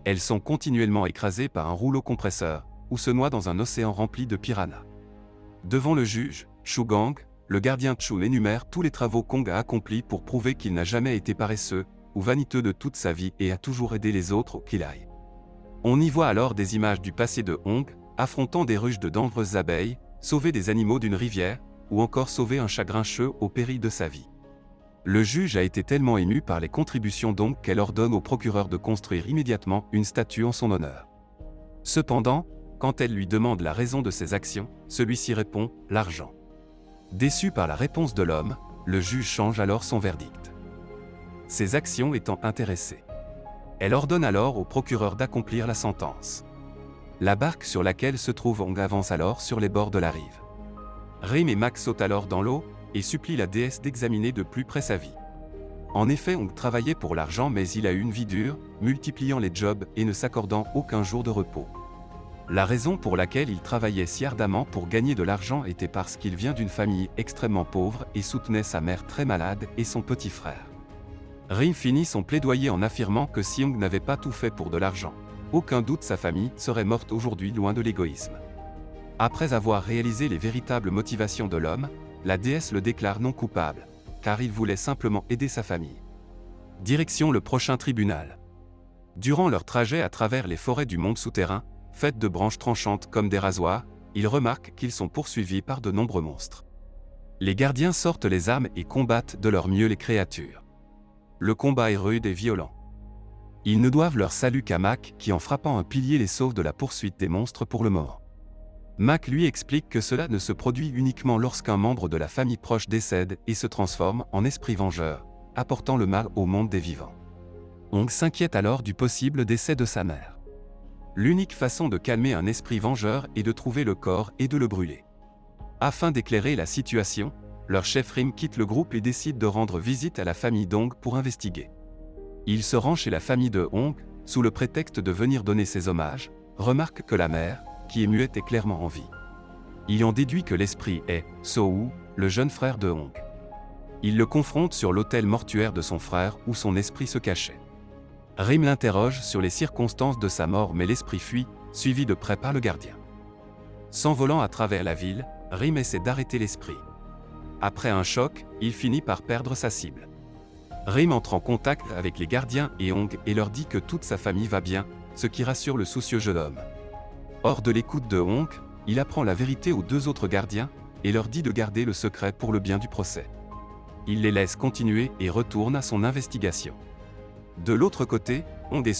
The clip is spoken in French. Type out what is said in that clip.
Elles sont continuellement écrasées par un rouleau compresseur, ou se noient dans un océan rempli de piranhas. Devant le juge, Shu Gang, le gardien Chu énumère tous les travaux qu'Ong a accomplis pour prouver qu'il n'a jamais été paresseux ou vaniteux de toute sa vie et a toujours aidé les autres où qu'il aille. On y voit alors des images du passé de Ong, affrontant des ruches de dangereuses abeilles, sauver des animaux d'une rivière, ou encore sauver un chagrincheux au péril de sa vie. Le juge a été tellement ému par les contributions d'Ong qu'elle ordonne au procureur de construire immédiatement une statue en son honneur. Cependant, quand elle lui demande la raison de ses actions, celui-ci répond « l'argent ». Déçu par la réponse de l'homme, le juge change alors son verdict. Ses actions étant intéressées. Elle ordonne alors au procureur d'accomplir la sentence. La barque sur laquelle se trouve Ong avance alors sur les bords de la rive. Rim et Mac sautent alors dans l'eau et supplient la déesse d'examiner de plus près sa vie. En effet, Ong travaillait pour l'argent mais il a eu une vie dure, multipliant les jobs et ne s'accordant aucun jour de repos. La raison pour laquelle il travaillait si ardemment pour gagner de l'argent était parce qu'il vient d'une famille extrêmement pauvre et soutenait sa mère très malade et son petit frère. Rim finit son plaidoyer en affirmant que si Ong n'avait pas tout fait pour de l'argent, aucun doute sa famille serait morte aujourd'hui loin de l'égoïsme. Après avoir réalisé les véritables motivations de l'homme, la déesse le déclare non coupable, car il voulait simplement aider sa famille. Direction le prochain tribunal. Durant leur trajet à travers les forêts du monde souterrain, faites de branches tranchantes comme des rasoirs, ils remarquent qu'ils sont poursuivis par de nombreux monstres. Les gardiens sortent les armes et combattent de leur mieux les créatures. Le combat est rude et violent. Ils ne doivent leur salut qu'à Mac qui en frappant un pilier les sauve de la poursuite des monstres pour le moment. Mac lui explique que cela ne se produit uniquement lorsqu'un membre de la famille proche décède et se transforme en esprit vengeur, apportant le mal au monde des vivants. Ong s'inquiète alors du possible décès de sa mère. L'unique façon de calmer un esprit vengeur est de trouver le corps et de le brûler. Afin d'éclairer la situation, leur chef Rim quitte le groupe et décide de rendre visite à la famille d'Ong pour investiguer. Il se rend chez la famille de Ong, sous le prétexte de venir donner ses hommages, remarque que la mère, qui est muette, est clairement en vie. Il en déduit que l'esprit est So-woo, le jeune frère de Ong. Il le confronte sur l'autel mortuaire de son frère où son esprit se cachait. Rim l'interroge sur les circonstances de sa mort mais l'esprit fuit, suivi de près par le gardien. S'envolant à travers la ville, Rim essaie d'arrêter l'esprit. Après un choc, il finit par perdre sa cible. Rim entre en contact avec les gardiens et Ong et leur dit que toute sa famille va bien, ce qui rassure le soucieux jeune homme. Hors de l'écoute de Ong, il apprend la vérité aux deux autres gardiens et leur dit de garder le secret pour le bien du procès. Il les laisse continuer et retourne à son investigation. De l'autre côté, Ong est